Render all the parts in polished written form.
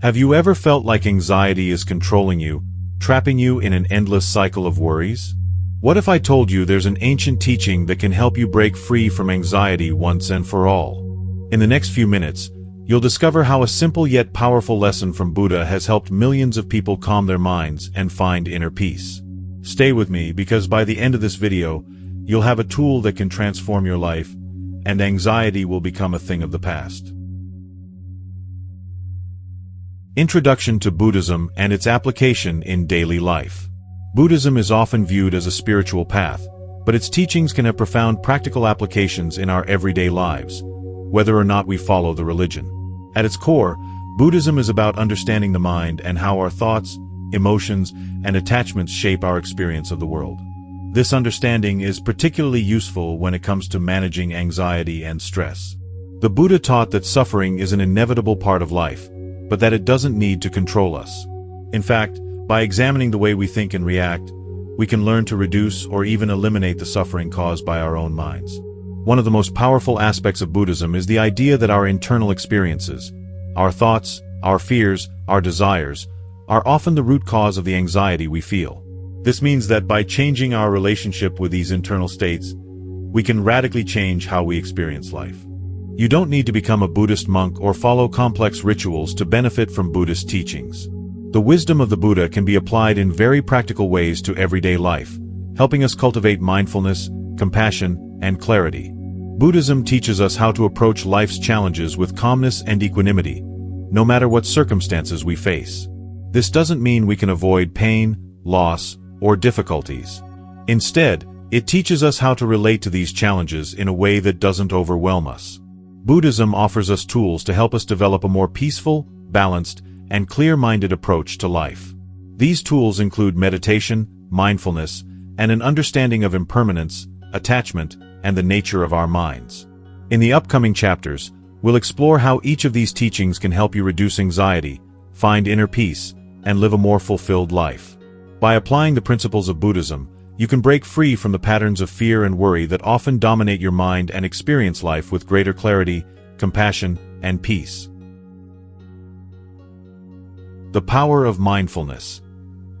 Have you ever felt like anxiety is controlling you, trapping you in an endless cycle of worries? What if I told you there's an ancient teaching that can help you break free from anxiety once and for all? In the next few minutes, you'll discover how a simple yet powerful lesson from Buddha has helped millions of people calm their minds and find inner peace. Stay with me, because by the end of this video, you'll have a tool that can transform your life, and anxiety will become a thing of the past. Introduction to Buddhism and its application in daily life. Buddhism is often viewed as a spiritual path, but its teachings can have profound practical applications in our everyday lives, whether or not we follow the religion. At its core, Buddhism is about understanding the mind and how our thoughts, emotions, and attachments shape our experience of the world. This understanding is particularly useful when it comes to managing anxiety and stress. The Buddha taught that suffering is an inevitable part of life, but that it doesn't need to control us. In fact, by examining the way we think and react, we can learn to reduce or even eliminate the suffering caused by our own minds. One of the most powerful aspects of Buddhism is the idea that our internal experiences, our thoughts, our fears, our desires, are often the root cause of the anxiety we feel. This means that by changing our relationship with these internal states, we can radically change how we experience life. You don't need to become a Buddhist monk or follow complex rituals to benefit from Buddhist teachings. The wisdom of the Buddha can be applied in very practical ways to everyday life, helping us cultivate mindfulness, compassion, and clarity. Buddhism teaches us how to approach life's challenges with calmness and equanimity, no matter what circumstances we face. This doesn't mean we can avoid pain, loss, or difficulties. Instead, it teaches us how to relate to these challenges in a way that doesn't overwhelm us. Buddhism offers us tools to help us develop a more peaceful, balanced, and clear-minded approach to life. These tools include meditation, mindfulness, and an understanding of impermanence, attachment, and the nature of our minds. In the upcoming chapters, we'll explore how each of these teachings can help you reduce anxiety, find inner peace, and live a more fulfilled life. By applying the principles of Buddhism, you can break free from the patterns of fear and worry that often dominate your mind and experience life with greater clarity, compassion, and peace. The power of mindfulness.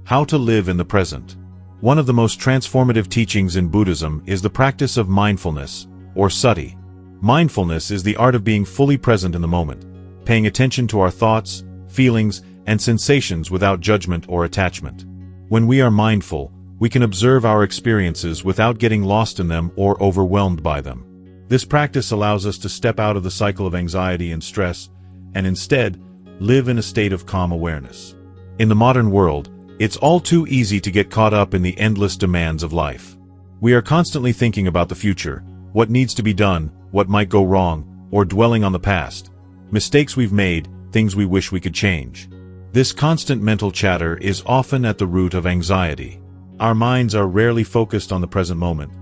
How to live in the present. One of the most transformative teachings in Buddhism is the practice of mindfulness, or sati. Mindfulness is the art of being fully present in the moment, paying attention to our thoughts, feelings, and sensations without judgment or attachment. When we are mindful, we can observe our experiences without getting lost in them or overwhelmed by them. This practice allows us to step out of the cycle of anxiety and stress, and instead, live in a state of calm awareness. In the modern world, it's all too easy to get caught up in the endless demands of life. We are constantly thinking about the future, what needs to be done, what might go wrong, or dwelling on the past, mistakes we've made, things we wish we could change. This constant mental chatter is often at the root of anxiety. Our minds are rarely focused on the present moment,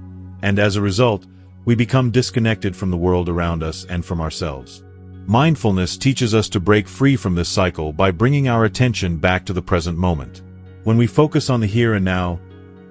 and as a result, we become disconnected from the world around us and from ourselves. Mindfulness teaches us to break free from this cycle by bringing our attention back to the present moment. When we focus on the here and now,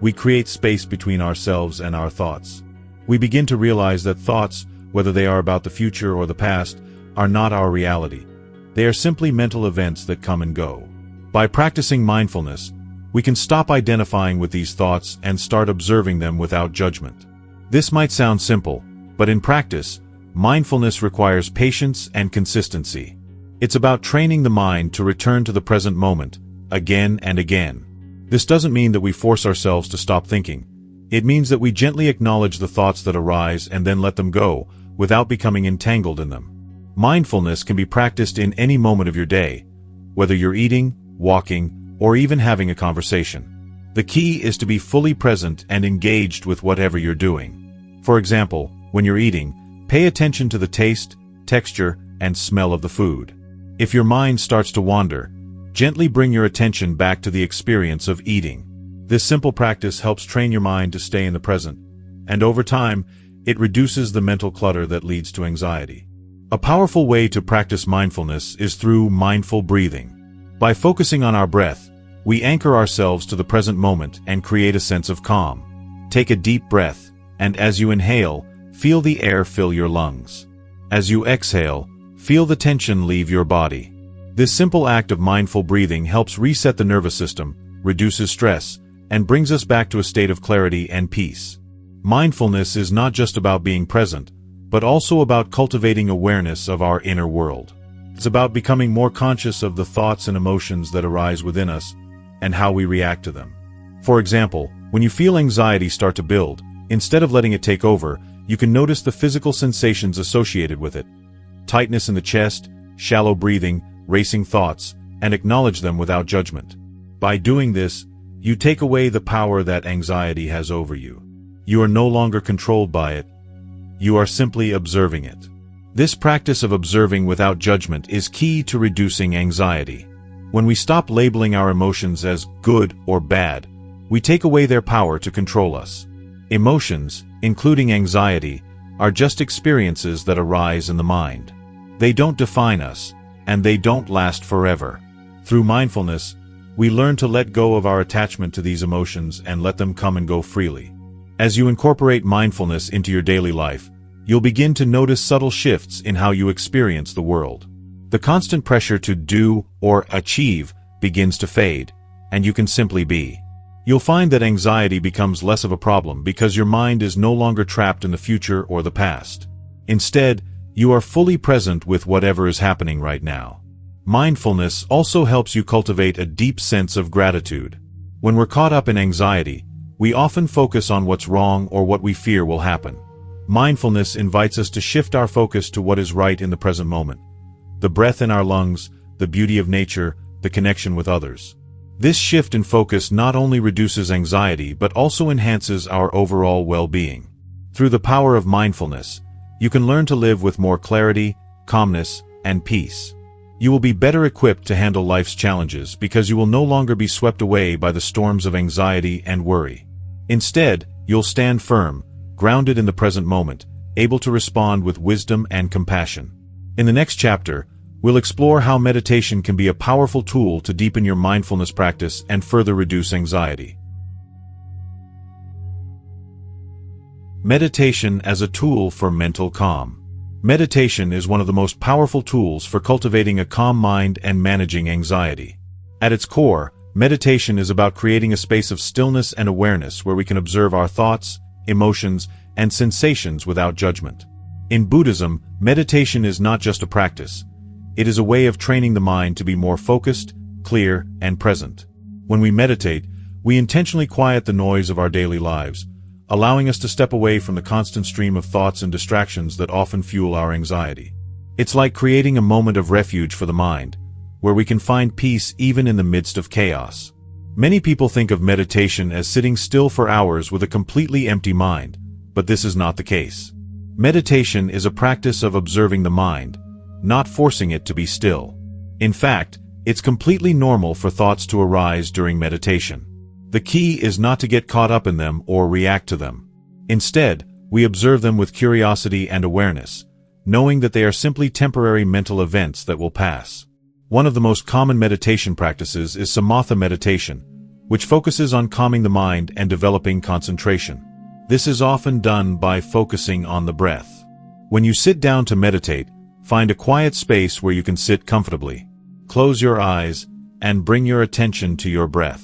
we create space between ourselves and our thoughts. We begin to realize that thoughts, whether they are about the future or the past, are not our reality. They are simply mental events that come and go. By practicing mindfulness, we can stop identifying with these thoughts and start observing them without judgment. This might sound simple, but in practice, mindfulness requires patience and consistency. It's about training the mind to return to the present moment, again and again. This doesn't mean that we force ourselves to stop thinking. It means that we gently acknowledge the thoughts that arise and then let them go, without becoming entangled in them. Mindfulness can be practiced in any moment of your day, whether you're eating, walking, or even having a conversation. The key is to be fully present and engaged with whatever you're doing. For example, when you're eating, pay attention to the taste, texture, and smell of the food. If your mind starts to wander, gently bring your attention back to the experience of eating. This simple practice helps train your mind to stay in the present, and over time, it reduces the mental clutter that leads to anxiety. A powerful way to practice mindfulness is through mindful breathing. By focusing on our breath, we anchor ourselves to the present moment and create a sense of calm. Take a deep breath, and as you inhale, feel the air fill your lungs. As you exhale, feel the tension leave your body. This simple act of mindful breathing helps reset the nervous system, reduces stress, and brings us back to a state of clarity and peace. Mindfulness is not just about being present, but also about cultivating awareness of our inner world. It's about becoming more conscious of the thoughts and emotions that arise within us and how we react to them. For example, when you feel anxiety start to build, instead of letting it take over, you can notice the physical sensations associated with it: tightness in the chest, shallow breathing, racing thoughts, and acknowledge them without judgment. By doing this, you take away the power that anxiety has over you. You are no longer controlled by it. You are simply observing it. This practice of observing without judgment is key to reducing anxiety. When we stop labeling our emotions as good or bad, we take away their power to control us. Emotions, including anxiety, are just experiences that arise in the mind. They don't define us, and they don't last forever. Through mindfulness, we learn to let go of our attachment to these emotions and let them come and go freely. As you incorporate mindfulness into your daily life, you'll begin to notice subtle shifts in how you experience the world. The constant pressure to do or achieve begins to fade, and you can simply be. You'll find that anxiety becomes less of a problem because your mind is no longer trapped in the future or the past. Instead, you are fully present with whatever is happening right now. Mindfulness also helps you cultivate a deep sense of gratitude. When we're caught up in anxiety, we often focus on what's wrong or what we fear will happen. Mindfulness invites us to shift our focus to what is right in the present moment: the breath in our lungs, the beauty of nature, the connection with others. This shift in focus not only reduces anxiety but also enhances our overall well-being. Through the power of mindfulness, you can learn to live with more clarity, calmness, and peace. You will be better equipped to handle life's challenges because you will no longer be swept away by the storms of anxiety and worry. Instead, you'll stand firm, grounded in the present moment, able to respond with wisdom and compassion. In the next chapter, we'll explore how meditation can be a powerful tool to deepen your mindfulness practice and further reduce anxiety. Meditation as a tool for mental calm. Meditation is one of the most powerful tools for cultivating a calm mind and managing anxiety. At its core, meditation is about creating a space of stillness and awareness where we can observe our thoughts, emotions, and sensations without judgment. In Buddhism, meditation is not just a practice. It is a way of training the mind to be more focused, clear, and present. When we meditate, we intentionally quiet the noise of our daily lives, allowing us to step away from the constant stream of thoughts and distractions that often fuel our anxiety. It's like creating a moment of refuge for the mind, where we can find peace even in the midst of chaos. Many people think of meditation as sitting still for hours with a completely empty mind, but this is not the case. Meditation is a practice of observing the mind, not forcing it to be still. In fact, it's completely normal for thoughts to arise during meditation. The key is not to get caught up in them or react to them. Instead, we observe them with curiosity and awareness, knowing that they are simply temporary mental events that will pass. One of the most common meditation practices is Samatha meditation, which focuses on calming the mind and developing concentration. This is often done by focusing on the breath. When you sit down to meditate, find a quiet space where you can sit comfortably. Close your eyes and bring your attention to your breath.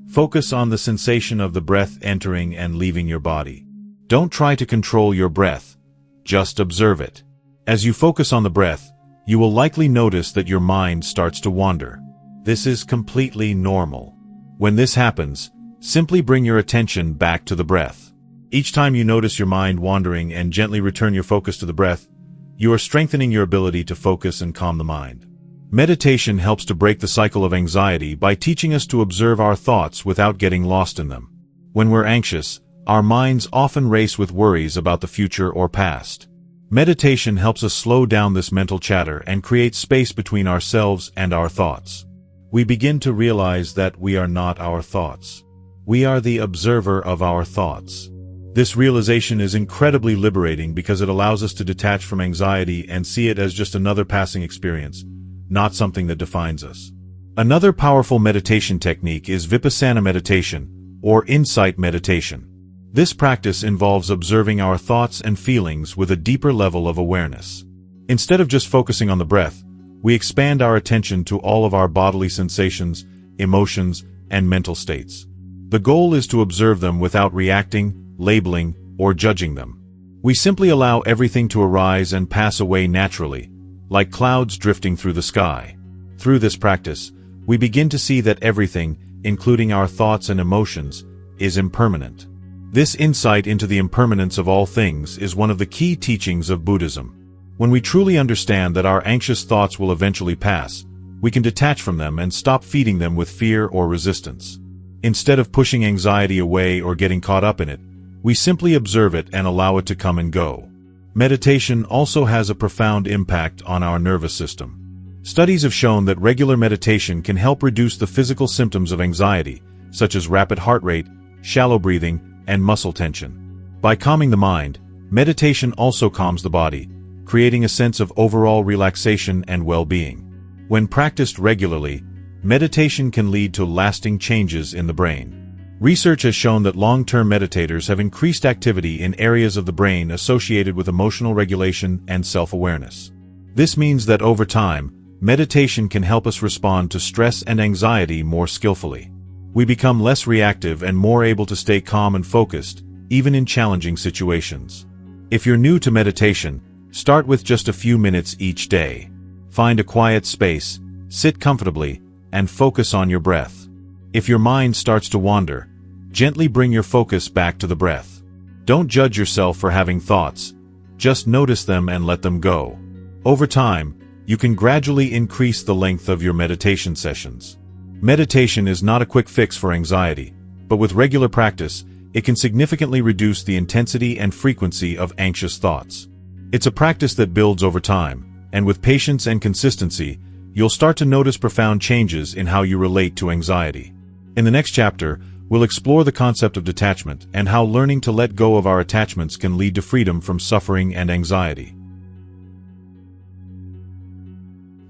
Focus on the sensation of the breath entering and leaving your body. Don't try to control your breath, just observe it. As you focus on the breath, you will likely notice that your mind starts to wander. This is completely normal. When this happens, simply bring your attention back to the breath. Each time you notice your mind wandering and gently return your focus to the breath, you are strengthening your ability to focus and calm the mind. Meditation helps to break the cycle of anxiety by teaching us to observe our thoughts without getting lost in them. When we're anxious, our minds often race with worries about the future or past. Meditation helps us slow down this mental chatter and create space between ourselves and our thoughts. We begin to realize that we are not our thoughts. We are the observer of our thoughts. This realization is incredibly liberating because it allows us to detach from anxiety and see it as just another passing experience, not something that defines us. Another powerful meditation technique is Vipassana meditation, or insight meditation. This practice involves observing our thoughts and feelings with a deeper level of awareness. Instead of just focusing on the breath, We expand our attention to all of our bodily sensations, emotions, and mental states. The goal is to observe them without reacting, labeling, or judging them. We simply allow everything to arise and pass away naturally, like clouds drifting through the sky. Through this practice, we begin to see that everything, including our thoughts and emotions, is impermanent. This insight into the impermanence of all things is one of the key teachings of Buddhism. When we truly understand that our anxious thoughts will eventually pass, we can detach from them and stop feeding them with fear or resistance. Instead of pushing anxiety away or getting caught up in it, we simply observe it and allow it to come and go. Meditation also has a profound impact on our nervous system. Studies have shown that regular meditation can help reduce the physical symptoms of anxiety, such as rapid heart rate, shallow breathing, and muscle tension. By calming the mind, meditation also calms the body, creating a sense of overall relaxation and well-being. When practiced regularly, meditation can lead to lasting changes in the brain. Research has shown that long-term meditators have increased activity in areas of the brain associated with emotional regulation and self-awareness. This means that over time, meditation can help us respond to stress and anxiety more skillfully. We become less reactive and more able to stay calm and focused, even in challenging situations. If you're new to meditation, start with just a few minutes each day. Find a quiet space, sit comfortably, and focus on your breath. If your mind starts to wander, gently bring your focus back to the breath. Don't judge yourself for having thoughts, just notice them and let them go. Over time, you can gradually increase the length of your meditation sessions. Meditation is not a quick fix for anxiety, but with regular practice, it can significantly reduce the intensity and frequency of anxious thoughts. It's a practice that builds over time, and with patience and consistency, you'll start to notice profound changes in how you relate to anxiety. In the next chapter, we'll explore the concept of detachment and how learning to let go of our attachments can lead to freedom from suffering and anxiety.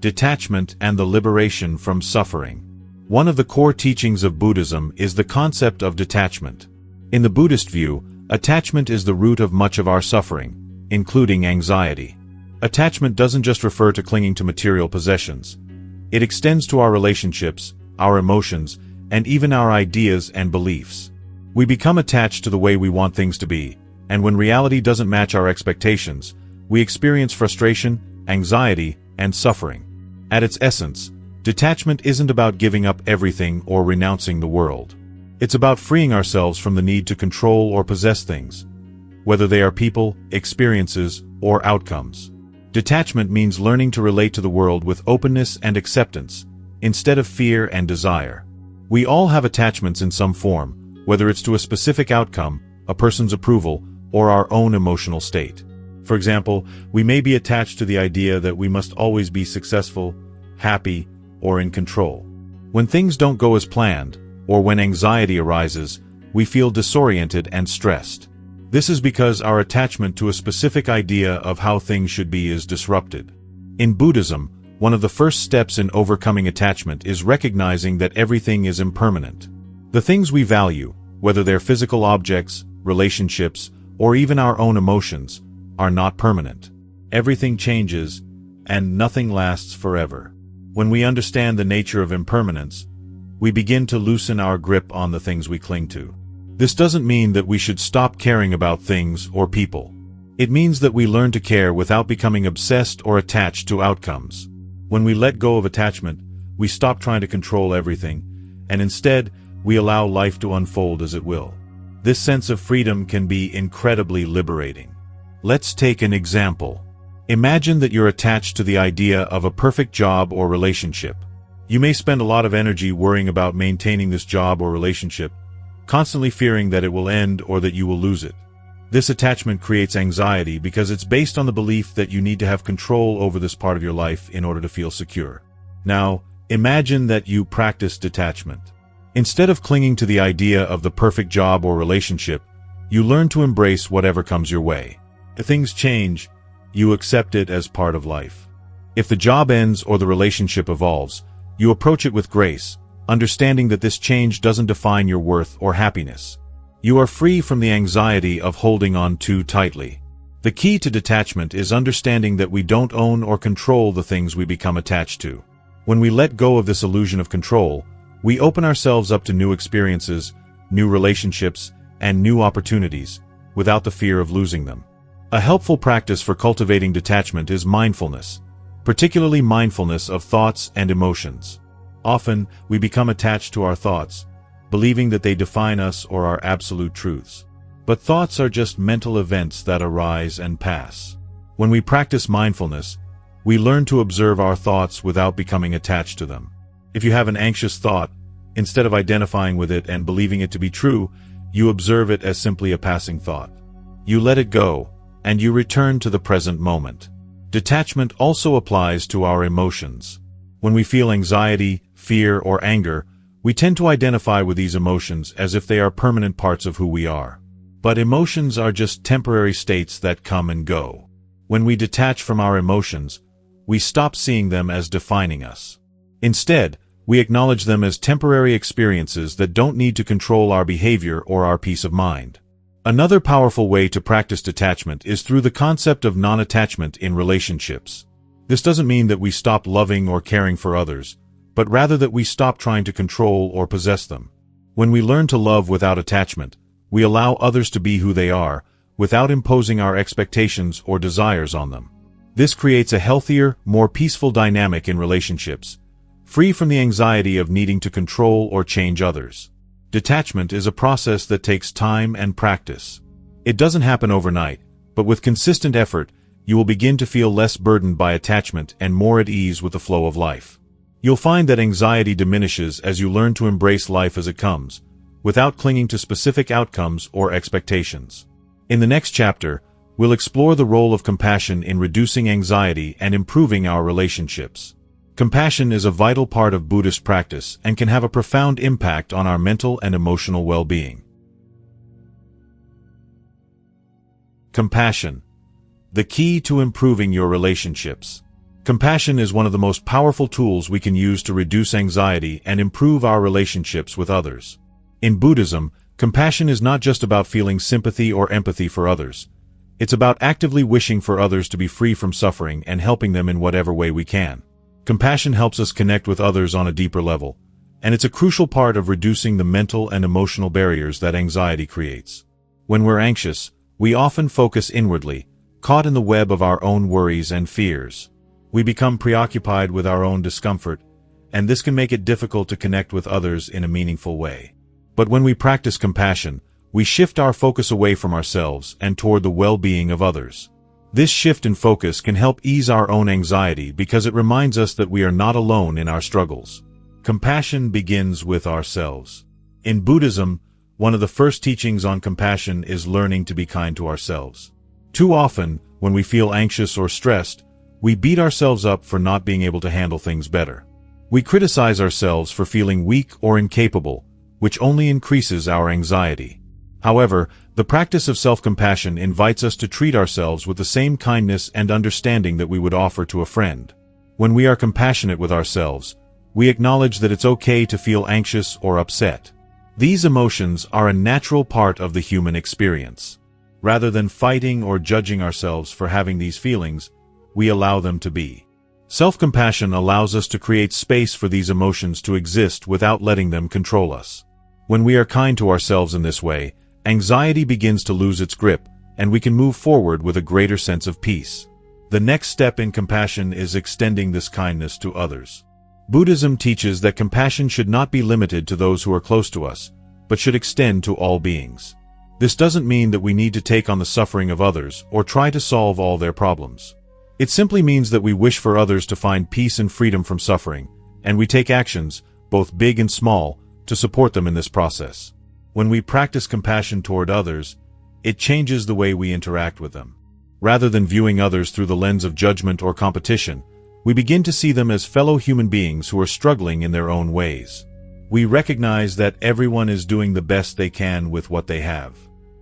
Detachment and the liberation from suffering. One of the core teachings of Buddhism is the concept of detachment. In the Buddhist view, attachment is the root of much of our suffering, including anxiety. Attachment doesn't just refer to clinging to material possessions. It extends to our relationships, our emotions, and even our ideas and beliefs. We become attached to the way we want things to be, and when reality doesn't match our expectations, we experience frustration, anxiety, and suffering. At its essence, detachment isn't about giving up everything or renouncing the world. It's about freeing ourselves from the need to control or possess things, whether they are people, experiences, or outcomes. Detachment means learning to relate to the world with openness and acceptance, instead of fear and desire. We all have attachments in some form, whether it's to a specific outcome, a person's approval, or our own emotional state. For example, we may be attached to the idea that we must always be successful, happy, or in control. When things don't go as planned, or when anxiety arises, we feel disoriented and stressed. This is because our attachment to a specific idea of how things should be is disrupted. In Buddhism, one of the first steps in overcoming attachment is recognizing that everything is impermanent. The things we value, whether they're physical objects, relationships, or even our own emotions, are not permanent. Everything changes, and nothing lasts forever. When we understand the nature of impermanence, we begin to loosen our grip on the things we cling to. This doesn't mean that we should stop caring about things or people. It means that we learn to care without becoming obsessed or attached to outcomes. When we let go of attachment, we stop trying to control everything, and instead, we allow life to unfold as it will. This sense of freedom can be incredibly liberating. Let's take an example. Imagine that you're attached to the idea of a perfect job or relationship. You may spend a lot of energy worrying about maintaining this job or relationship, constantly fearing that it will end or that you will lose it. This attachment creates anxiety because it's based on the belief that you need to have control over this part of your life in order to feel secure. Now, imagine that you practice detachment. Instead of clinging to the idea of the perfect job or relationship, you learn to embrace whatever comes your way. If things change, you accept it as part of life. If the job ends or the relationship evolves, you approach it with grace, understanding that this change doesn't define your worth or happiness. You are free from the anxiety of holding on too tightly. The key to detachment is understanding that we don't own or control the things we become attached to. When we let go of this illusion of control, we open ourselves up to new experiences, new relationships, and new opportunities, without the fear of losing them. A helpful practice for cultivating detachment is mindfulness, particularly mindfulness of thoughts and emotions. Often, we become attached to our thoughts, believing that they define us or are absolute truths. But thoughts are just mental events that arise and pass. When we practice mindfulness, we learn to observe our thoughts without becoming attached to them. If you have an anxious thought, instead of identifying with it and believing it to be true, you observe it as simply a passing thought. You let it go, and you return to the present moment. Detachment also applies to our emotions. When we feel anxiety, fear, or anger, we tend to identify with these emotions as if they are permanent parts of who we are. But emotions are just temporary states that come and go. When we detach from our emotions, we stop seeing them as defining us. Instead, we acknowledge them as temporary experiences that don't need to control our behavior or our peace of mind. Another powerful way to practice detachment is through the concept of non-attachment in relationships. This doesn't mean that we stop loving or caring for others, but rather that we stop trying to control or possess them. When we learn to love without attachment, we allow others to be who they are, without imposing our expectations or desires on them. This creates a healthier, more peaceful dynamic in relationships, free from the anxiety of needing to control or change others. Detachment is a process that takes time and practice. It doesn't happen overnight, but with consistent effort, you will begin to feel less burdened by attachment and more at ease with the flow of life. You'll find that anxiety diminishes as you learn to embrace life as it comes, without clinging to specific outcomes or expectations. In the next chapter, we'll explore the role of compassion in reducing anxiety and improving our relationships. Compassion is a vital part of Buddhist practice and can have a profound impact on our mental and emotional well-being. Compassion, the key to improving your relationships. Compassion is one of the most powerful tools we can use to reduce anxiety and improve our relationships with others. In Buddhism, compassion is not just about feeling sympathy or empathy for others. It's about actively wishing for others to be free from suffering and helping them in whatever way we can. Compassion helps us connect with others on a deeper level, and it's a crucial part of reducing the mental and emotional barriers that anxiety creates. When we're anxious, we often focus inwardly, caught in the web of our own worries and fears. We become preoccupied with our own discomfort, and this can make it difficult to connect with others in a meaningful way. But when we practice compassion, we shift our focus away from ourselves and toward the well-being of others. This shift in focus can help ease our own anxiety because it reminds us that we are not alone in our struggles. Compassion begins with ourselves. In Buddhism, one of the first teachings on compassion is learning to be kind to ourselves. Too often, when we feel anxious or stressed, we beat ourselves up for not being able to handle things better. We criticize ourselves for feeling weak or incapable, which only increases our anxiety. However, the practice of self-compassion invites us to treat ourselves with the same kindness and understanding that we would offer to a friend. When we are compassionate with ourselves, we acknowledge that it's okay to feel anxious or upset. These emotions are a natural part of the human experience. Rather than fighting or judging ourselves for having these feelings, we allow them to be. Self-compassion allows us to create space for these emotions to exist without letting them control us. When we are kind to ourselves in this way, anxiety begins to lose its grip, and we can move forward with a greater sense of peace. The next step in compassion is extending this kindness to others. Buddhism teaches that compassion should not be limited to those who are close to us, but should extend to all beings. This doesn't mean that we need to take on the suffering of others or try to solve all their problems. It simply means that we wish for others to find peace and freedom from suffering, and we take actions, both big and small, to support them in this process. When we practice compassion toward others, it changes the way we interact with them. Rather than viewing others through the lens of judgment or competition, we begin to see them as fellow human beings who are struggling in their own ways. We recognize that everyone is doing the best they can with what they have.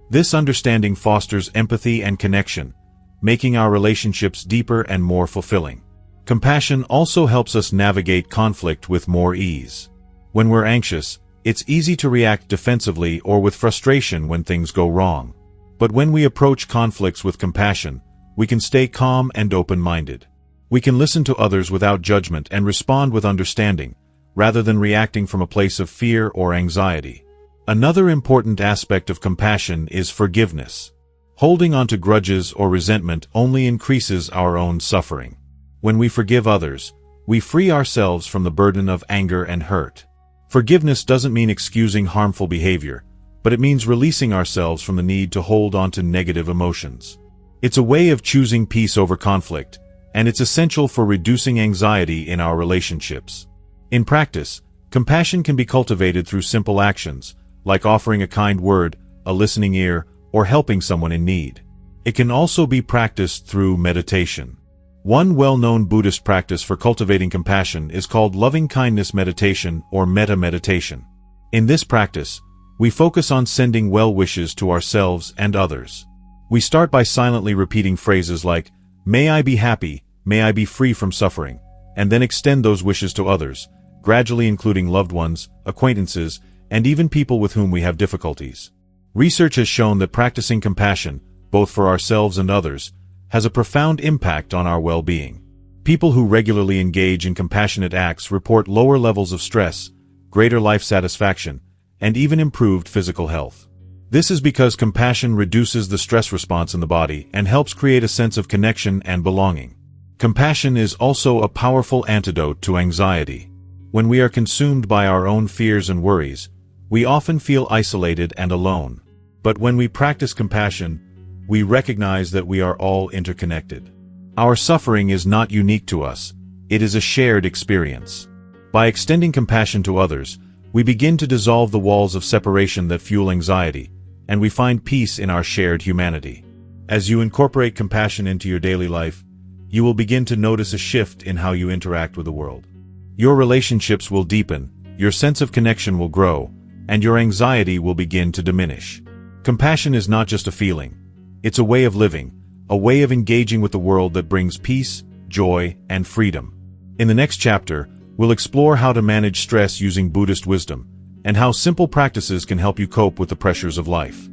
This understanding fosters empathy and connection, making our relationships deeper and more fulfilling. Compassion also helps us navigate conflict with more ease. When we're anxious, it's easy to react defensively or with frustration when things go wrong. But when we approach conflicts with compassion, we can stay calm and open-minded. We can listen to others without judgment and respond with understanding, rather than reacting from a place of fear or anxiety. Another important aspect of compassion is forgiveness. Holding on to grudges or resentment only increases our own suffering. When we forgive others, we free ourselves from the burden of anger and hurt. Forgiveness doesn't mean excusing harmful behavior, but it means releasing ourselves from the need to hold on to negative emotions. It's a way of choosing peace over conflict, and it's essential for reducing anxiety in our relationships. In practice, compassion can be cultivated through simple actions, like offering a kind word, a listening ear, or helping someone in need. It can also be practiced through meditation. One well-known Buddhist practice for cultivating compassion is called loving-kindness meditation or metta meditation. In this practice, we focus on sending well wishes to ourselves and others. We start by silently repeating phrases like, "May I be happy, may I be free from suffering," and then extend those wishes to others, gradually including loved ones, acquaintances, and even people with whom we have difficulties. Research has shown that practicing compassion, both for ourselves and others, has a profound impact on our well-being. People who regularly engage in compassionate acts report lower levels of stress, greater life satisfaction, and even improved physical health. This is because compassion reduces the stress response in the body and helps create a sense of connection and belonging. Compassion is also a powerful antidote to anxiety. When we are consumed by our own fears and worries, we often feel isolated and alone. But when we practice compassion, we recognize that we are all interconnected. Our suffering is not unique to us, it is a shared experience. By extending compassion to others, we begin to dissolve the walls of separation that fuel anxiety, and we find peace in our shared humanity. As you incorporate compassion into your daily life, you will begin to notice a shift in how you interact with the world. Your relationships will deepen, your sense of connection will grow, and your anxiety will begin to diminish. Compassion is not just a feeling. It's a way of living, a way of engaging with the world that brings peace, joy, and freedom. In the next chapter, we'll explore how to manage stress using Buddhist wisdom, and how simple practices can help you cope with the pressures of life.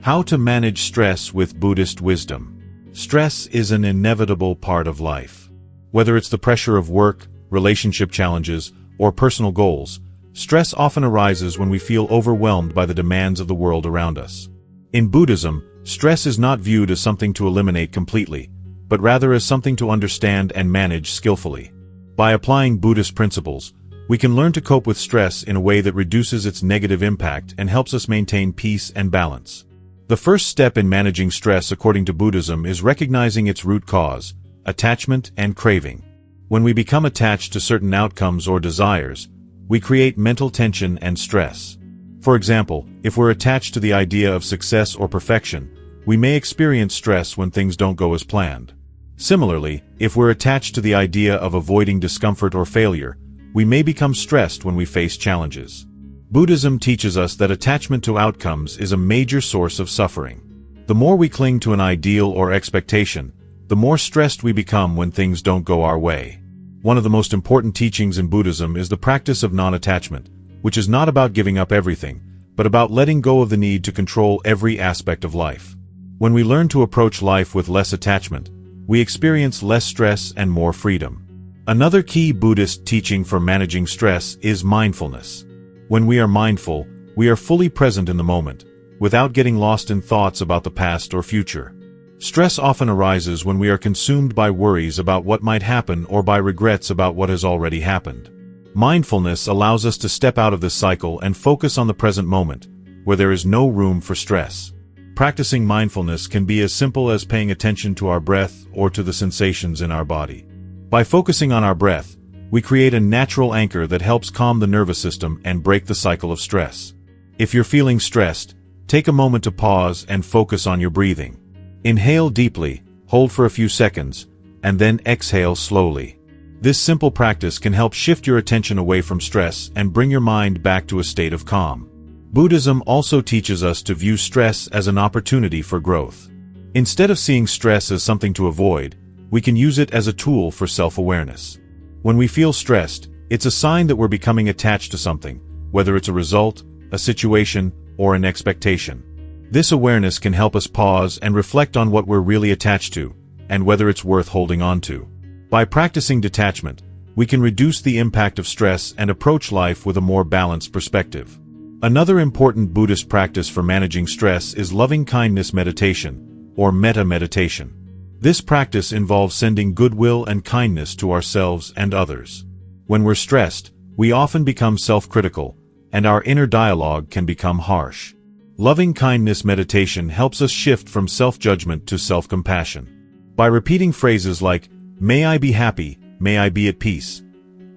How to manage stress with Buddhist wisdom. Stress is an inevitable part of life. Whether it's the pressure of work, relationship challenges, or personal goals, stress often arises when we feel overwhelmed by the demands of the world around us. In Buddhism, stress is not viewed as something to eliminate completely, but rather as something to understand and manage skillfully. By applying Buddhist principles, we can learn to cope with stress in a way that reduces its negative impact and helps us maintain peace and balance. The first step in managing stress according to Buddhism is recognizing its root cause, attachment and craving. When we become attached to certain outcomes or desires, we create mental tension and stress. For example, if we're attached to the idea of success or perfection, we may experience stress when things don't go as planned. Similarly, if we're attached to the idea of avoiding discomfort or failure, we may become stressed when we face challenges. Buddhism teaches us that attachment to outcomes is a major source of suffering. The more we cling to an ideal or expectation, the more stressed we become when things don't go our way. One of the most important teachings in Buddhism is the practice of non-attachment, which is not about giving up everything, but about letting go of the need to control every aspect of life. When we learn to approach life with less attachment, we experience less stress and more freedom. Another key Buddhist teaching for managing stress is mindfulness. When we are mindful, we are fully present in the moment, without getting lost in thoughts about the past or future. Stress often arises when we are consumed by worries about what might happen or by regrets about what has already happened. Mindfulness allows us to step out of this cycle and focus on the present moment, where there is no room for stress. Practicing mindfulness can be as simple as paying attention to our breath or to the sensations in our body. By focusing on our breath, we create a natural anchor that helps calm the nervous system and break the cycle of stress. If you're feeling stressed, take a moment to pause and focus on your breathing. Inhale deeply, hold for a few seconds, and then exhale slowly. This simple practice can help shift your attention away from stress and bring your mind back to a state of calm. Buddhism also teaches us to view stress as an opportunity for growth. Instead of seeing stress as something to avoid, we can use it as a tool for self-awareness. When we feel stressed, it's a sign that we're becoming attached to something, whether it's a result, a situation, or an expectation. This awareness can help us pause and reflect on what we're really attached to, and whether it's worth holding on to. By practicing detachment, we can reduce the impact of stress and approach life with a more balanced perspective. Another important Buddhist practice for managing stress is loving-kindness meditation, or metta meditation. This practice involves sending goodwill and kindness to ourselves and others. When we're stressed, we often become self-critical, and our inner dialogue can become harsh. Loving-kindness meditation helps us shift from self-judgment to self-compassion. By repeating phrases like, "May I be happy, may I be at peace,"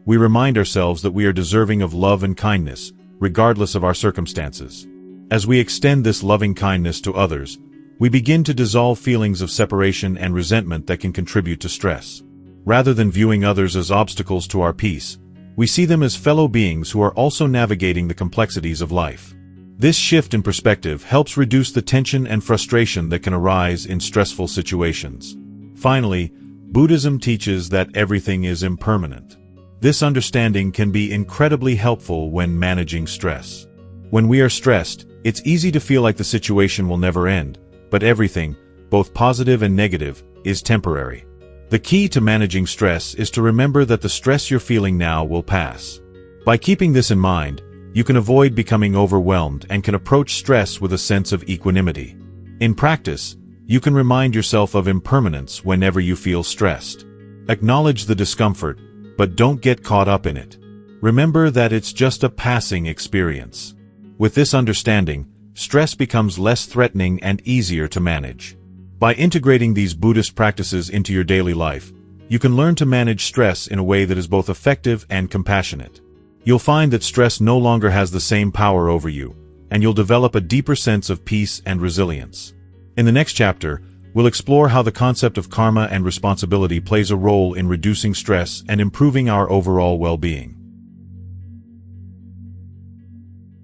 we remind ourselves that we are deserving of love and kindness, regardless of our circumstances. As we extend this loving kindness to others, we begin to dissolve feelings of separation and resentment that can contribute to stress. Rather than viewing others as obstacles to our peace, we see them as fellow beings who are also navigating the complexities of life. This shift in perspective helps reduce the tension and frustration that can arise in stressful situations. Finally, Buddhism teaches that everything is impermanent. This understanding can be incredibly helpful when managing stress. When we are stressed, it's easy to feel like the situation will never end, but everything, both positive and negative, is temporary. The key to managing stress is to remember that the stress you're feeling now will pass. By keeping this in mind, you can avoid becoming overwhelmed and can approach stress with a sense of equanimity. In practice, you can remind yourself of impermanence whenever you feel stressed. Acknowledge the discomfort, but don't get caught up in it. Remember that it's just a passing experience. With this understanding, stress becomes less threatening and easier to manage. By integrating these Buddhist practices into your daily life, you can learn to manage stress in a way that is both effective and compassionate. You'll find that stress no longer has the same power over you, and you'll develop a deeper sense of peace and resilience. In the next chapter, we'll explore how the concept of karma and responsibility plays a role in reducing stress and improving our overall well-being.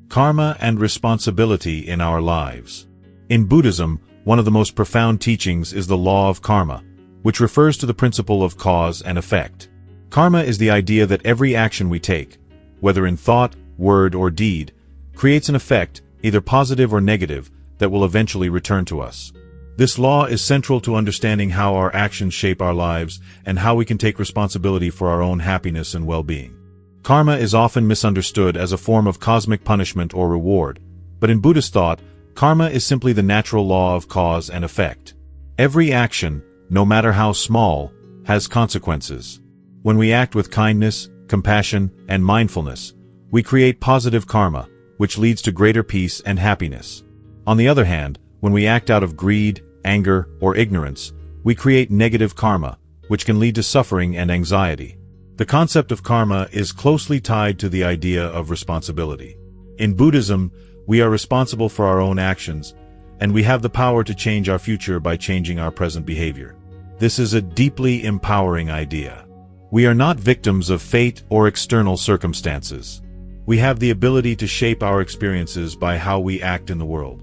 Karma and responsibility in our lives. In Buddhism, one of the most profound teachings is the law of karma, which refers to the principle of cause and effect. Karma is the idea that every action we take, whether in thought, word, or deed, creates an effect, either positive or negative, that will eventually return to us. This law is central to understanding how our actions shape our lives and how we can take responsibility for our own happiness and well-being. Karma is often misunderstood as a form of cosmic punishment or reward, but in Buddhist thought, karma is simply the natural law of cause and effect. Every action, no matter how small, has consequences. When we act with kindness, compassion, and mindfulness, we create positive karma, which leads to greater peace and happiness. On the other hand, when we act out of greed, anger, or ignorance, we create negative karma, which can lead to suffering and anxiety. The concept of karma is closely tied to the idea of responsibility. In Buddhism, we are responsible for our own actions, and we have the power to change our future by changing our present behavior. This is a deeply empowering idea. We are not victims of fate or external circumstances. We have the ability to shape our experiences by how we act in the world.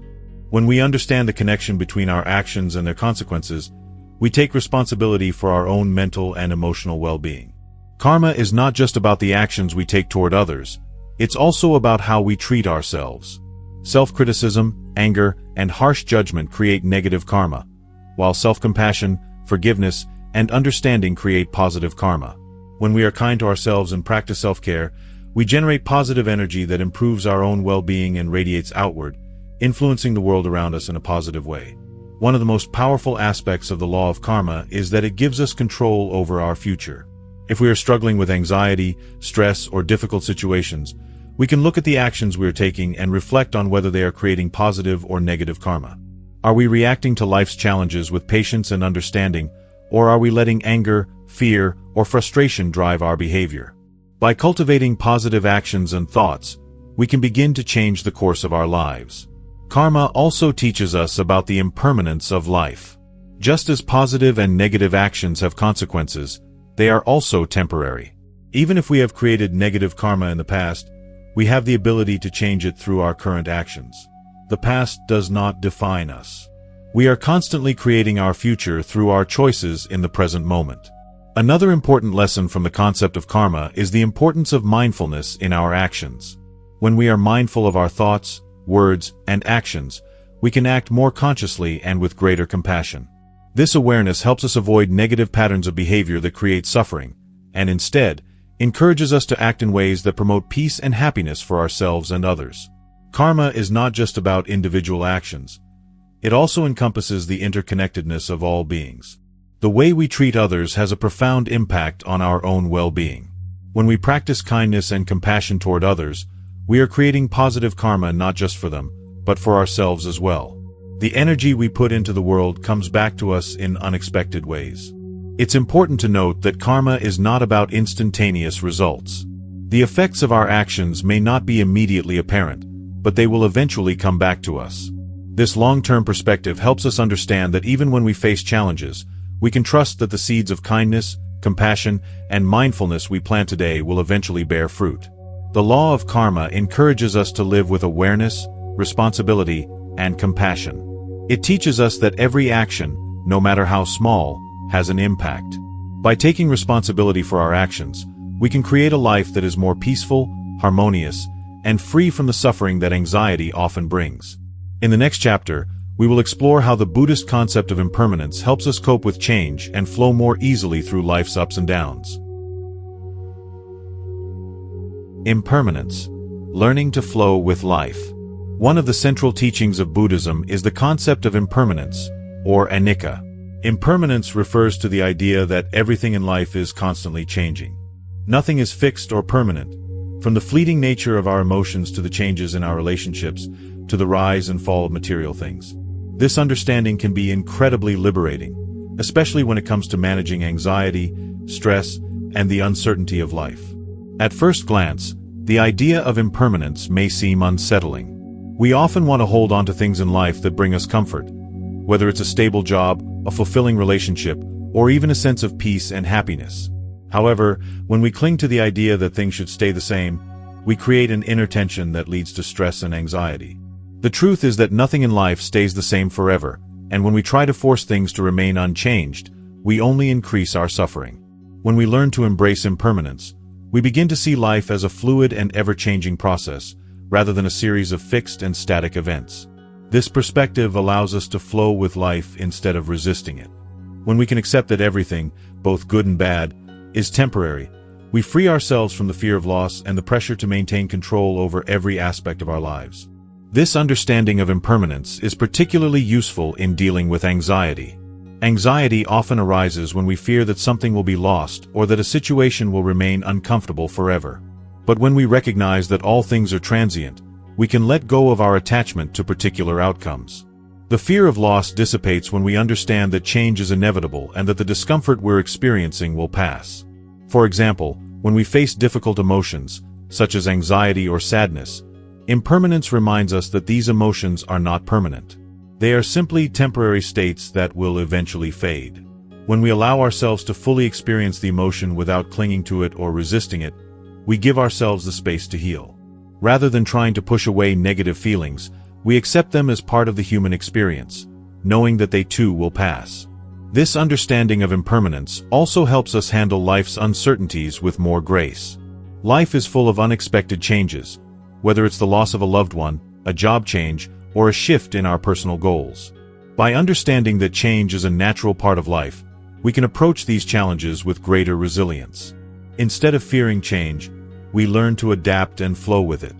When we understand the connection between our actions and their consequences, we take responsibility for our own mental and emotional well-being. Karma is not just about the actions we take toward others, it's also about how we treat ourselves. Self-criticism, anger, and harsh judgment create negative karma, while self-compassion, forgiveness, and understanding create positive karma. When we are kind to ourselves and practice self-care, we generate positive energy that improves our own well-being and radiates outward, influencing the world around us in a positive way. One of the most powerful aspects of the law of karma is that it gives us control over our future. If we are struggling with anxiety, stress, or difficult situations, we can look at the actions we are taking and reflect on whether they are creating positive or negative karma. Are we reacting to life's challenges with patience and understanding, or are we letting anger, fear, or frustration drive our behavior? By cultivating positive actions and thoughts, we can begin to change the course of our lives. Karma also teaches us about the impermanence of life. Just as positive and negative actions have consequences, they are also temporary. Even if we have created negative karma in the past, we have the ability to change it through our current actions. The past does not define us. We are constantly creating our future through our choices in the present moment. Another important lesson from the concept of karma is the importance of mindfulness in our actions. When we are mindful of our thoughts, words, and actions, we can act more consciously and with greater compassion. This awareness helps us avoid negative patterns of behavior that create suffering, and instead, encourages us to act in ways that promote peace and happiness for ourselves and others. Karma is not just about individual actions. It also encompasses the interconnectedness of all beings. The way we treat others has a profound impact on our own well-being. When we practice kindness and compassion toward others, we are creating positive karma not just for them, but for ourselves as well. The energy we put into the world comes back to us in unexpected ways. It's important to note that karma is not about instantaneous results. The effects of our actions may not be immediately apparent, but they will eventually come back to us. This long-term perspective helps us understand that even when we face challenges, we can trust that the seeds of kindness, compassion, and mindfulness we plant today will eventually bear fruit. The law of karma encourages us to live with awareness, responsibility, and compassion. It teaches us that every action, no matter how small, has an impact. By taking responsibility for our actions, we can create a life that is more peaceful, harmonious, and free from the suffering that anxiety often brings. In the next chapter, we will explore how the Buddhist concept of impermanence helps us cope with change and flow more easily through life's ups and downs. Impermanence. Learning to flow with life. One of the central teachings of Buddhism is the concept of impermanence, or anicca. Impermanence refers to the idea that everything in life is constantly changing. Nothing is fixed or permanent, from the fleeting nature of our emotions to the changes in our relationships, to the rise and fall of material things. This understanding can be incredibly liberating, especially when it comes to managing anxiety, stress, and the uncertainty of life. At first glance, the idea of impermanence may seem unsettling. We often want to hold on to things in life that bring us comfort, whether it's a stable job, a fulfilling relationship, or even a sense of peace and happiness. However, when we cling to the idea that things should stay the same, we create an inner tension that leads to stress and anxiety. The truth is that nothing in life stays the same forever, and when we try to force things to remain unchanged, we only increase our suffering. When we learn to embrace impermanence, we begin to see life as a fluid and ever-changing process, rather than a series of fixed and static events. This perspective allows us to flow with life instead of resisting it. When we can accept that everything, both good and bad, is temporary, we free ourselves from the fear of loss and the pressure to maintain control over every aspect of our lives. This understanding of impermanence is particularly useful in dealing with anxiety. Anxiety often arises when we fear that something will be lost or that a situation will remain uncomfortable forever. But when we recognize that all things are transient, we can let go of our attachment to particular outcomes. The fear of loss dissipates when we understand that change is inevitable and that the discomfort we're experiencing will pass. For example, when we face difficult emotions, such as anxiety or sadness, impermanence reminds us that these emotions are not permanent. They are simply temporary states that will eventually fade. When we allow ourselves to fully experience the emotion without clinging to it or resisting it, we give ourselves the space to heal. Rather than trying to push away negative feelings, we accept them as part of the human experience, knowing that they too will pass. This understanding of impermanence also helps us handle life's uncertainties with more grace. Life is full of unexpected changes, whether it's the loss of a loved one, a job change, or a shift in our personal goals. By understanding that change is a natural part of life, we can approach these challenges with greater resilience. Instead of fearing change, we learn to adapt and flow with it.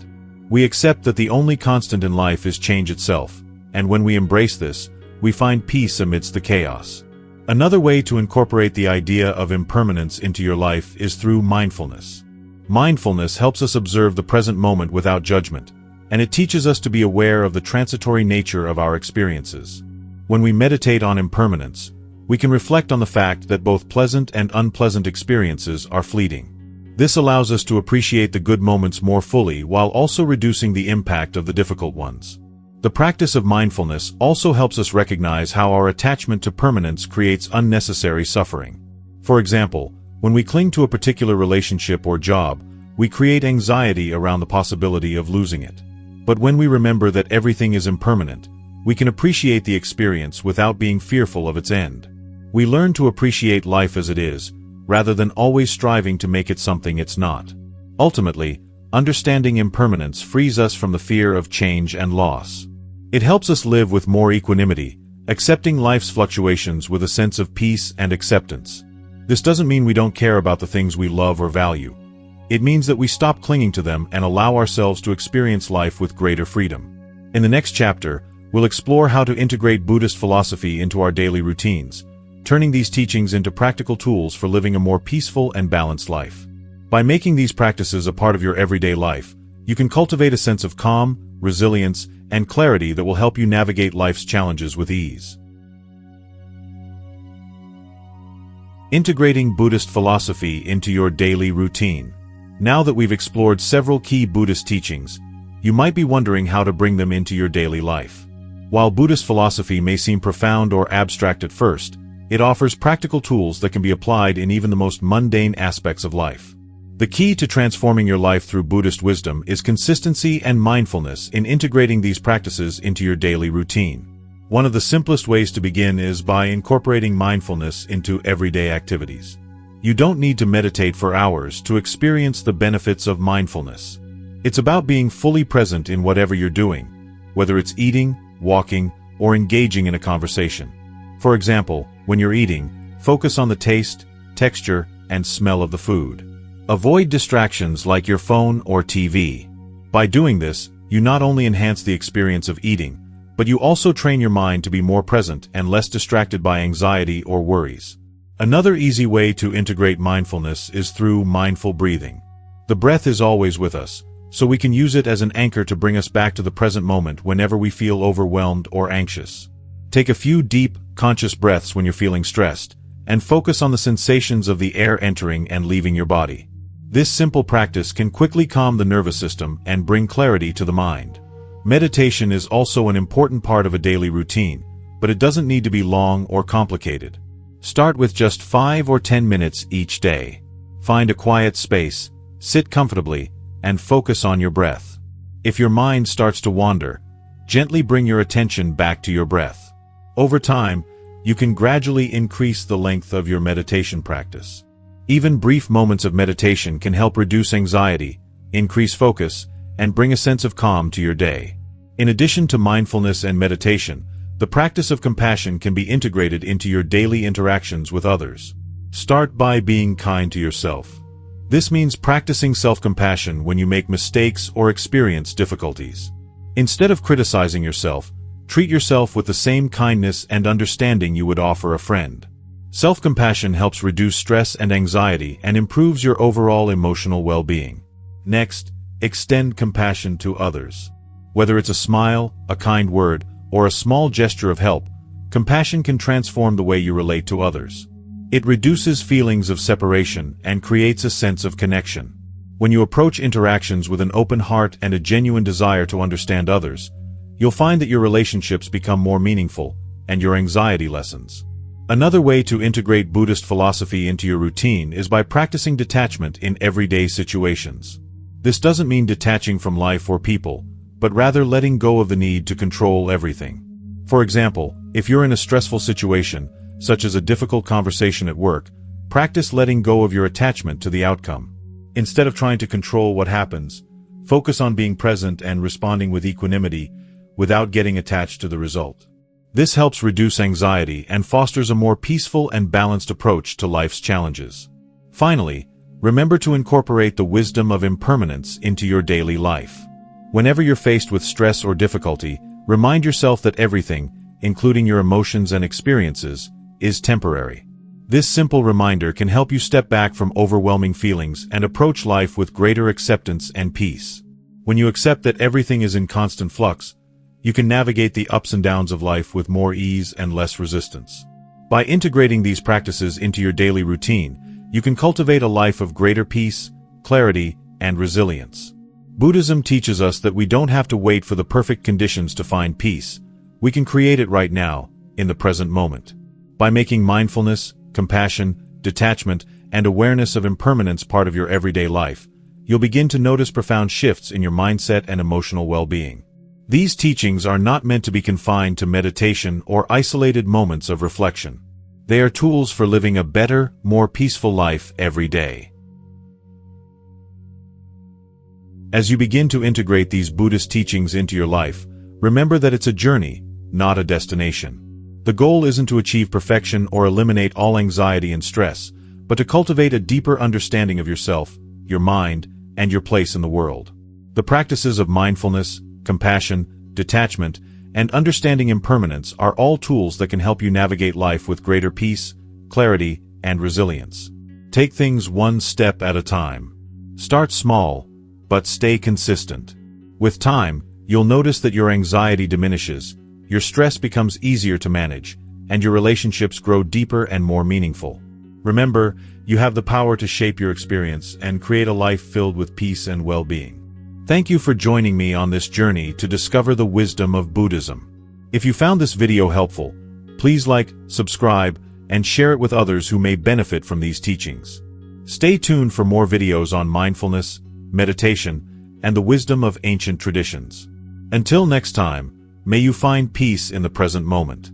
We accept that the only constant in life is change itself, and when we embrace this, we find peace amidst the chaos. Another way to incorporate the idea of impermanence into your life is through mindfulness. Mindfulness helps us observe the present moment without judgment, and it teaches us to be aware of the transitory nature of our experiences. When we meditate on impermanence, we can reflect on the fact that both pleasant and unpleasant experiences are fleeting. This allows us to appreciate the good moments more fully while also reducing the impact of the difficult ones. The practice of mindfulness also helps us recognize how our attachment to permanence creates unnecessary suffering. For example, when we cling to a particular relationship or job, we create anxiety around the possibility of losing it. But when we remember that everything is impermanent, we can appreciate the experience without being fearful of its end. We learn to appreciate life as it is, rather than always striving to make it something it's not. Ultimately, understanding impermanence frees us from the fear of change and loss. It helps us live with more equanimity, accepting life's fluctuations with a sense of peace and acceptance. This doesn't mean we don't care about the things we love or value. It means that we stop clinging to them and allow ourselves to experience life with greater freedom. In the next chapter, we'll explore how to integrate Buddhist philosophy into our daily routines, turning these teachings into practical tools for living a more peaceful and balanced life. By making these practices a part of your everyday life, you can cultivate a sense of calm, resilience, and clarity that will help you navigate life's challenges with ease. Integrating Buddhist philosophy into your daily routine. Now that we've explored several key Buddhist teachings, you might be wondering how to bring them into your daily life. While Buddhist philosophy may seem profound or abstract at first, it offers practical tools that can be applied in even the most mundane aspects of life. The key to transforming your life through Buddhist wisdom is consistency and mindfulness in integrating these practices into your daily routine. One of the simplest ways to begin is by incorporating mindfulness into everyday activities. You don't need to meditate for hours to experience the benefits of mindfulness. It's about being fully present in whatever you're doing, whether it's eating, walking, or engaging in a conversation. For example, when you're eating, focus on the taste, texture, and smell of the food. Avoid distractions like your phone or TV. By doing this, you not only enhance the experience of eating, but you also train your mind to be more present and less distracted by anxiety or worries. Another easy way to integrate mindfulness is through mindful breathing. The breath is always with us, so we can use it as an anchor to bring us back to the present moment whenever we feel overwhelmed or anxious. Take a few deep, conscious breaths when you're feeling stressed, and focus on the sensations of the air entering and leaving your body. This simple practice can quickly calm the nervous system and bring clarity to the mind. Meditation is also an important part of a daily routine, but it doesn't need to be long or complicated. Start with just 5 or 10 minutes each day. Find a quiet space, sit comfortably, and focus on your breath. If your mind starts to wander, gently bring your attention back to your breath. Over time, you can gradually increase the length of your meditation practice. Even brief moments of meditation can help reduce anxiety, increase focus, and bring a sense of calm to your day. In addition to mindfulness and meditation, the practice of compassion can be integrated into your daily interactions with others. Start by being kind to yourself. This means practicing self-compassion when you make mistakes or experience difficulties. Instead of criticizing yourself, treat yourself with the same kindness and understanding you would offer a friend. Self-compassion helps reduce stress and anxiety and improves your overall emotional well-being. Next, extend compassion to others. Whether it's a smile, a kind word, or a small gesture of help, compassion can transform the way you relate to others. It reduces feelings of separation and creates a sense of connection. When you approach interactions with an open heart and a genuine desire to understand others, you'll find that your relationships become more meaningful and your anxiety lessens. Another way to integrate Buddhist philosophy into your routine is by practicing detachment in everyday situations. This doesn't mean detaching from life or people, but rather letting go of the need to control everything. For example, if you're in a stressful situation, such as a difficult conversation at work, practice letting go of your attachment to the outcome. Instead of trying to control what happens, focus on being present and responding with equanimity without getting attached to the result. This helps reduce anxiety and fosters a more peaceful and balanced approach to life's challenges. Finally, remember to incorporate the wisdom of impermanence into your daily life. Whenever you're faced with stress or difficulty, remind yourself that everything, including your emotions and experiences, is temporary. This simple reminder can help you step back from overwhelming feelings and approach life with greater acceptance and peace. When you accept that everything is in constant flux, you can navigate the ups and downs of life with more ease and less resistance. By integrating these practices into your daily routine, you can cultivate a life of greater peace, clarity, and resilience. Buddhism teaches us that we don't have to wait for the perfect conditions to find peace. We can create it right now, in the present moment. By making mindfulness, compassion, detachment, and awareness of impermanence part of your everyday life, you'll begin to notice profound shifts in your mindset and emotional well-being. These teachings are not meant to be confined to meditation or isolated moments of reflection. They are tools for living a better, more peaceful life every day. As you begin to integrate these Buddhist teachings into your life, remember that it's a journey, not a destination. The goal isn't to achieve perfection or eliminate all anxiety and stress, but to cultivate a deeper understanding of yourself, your mind, and your place in the world. The practices of mindfulness, compassion, detachment, and understanding impermanence are all tools that can help you navigate life with greater peace, clarity, and resilience. Take things one step at a time. Start small, but stay consistent. With time, you'll notice that your anxiety diminishes, your stress becomes easier to manage, and your relationships grow deeper and more meaningful. Remember, you have the power to shape your experience and create a life filled with peace and well-being. Thank you for joining me on this journey to discover the wisdom of Buddhism. If you found this video helpful, please like, subscribe, and share it with others who may benefit from these teachings. Stay tuned for more videos on mindfulness, meditation, and the wisdom of ancient traditions. Until next time, may you find peace in the present moment.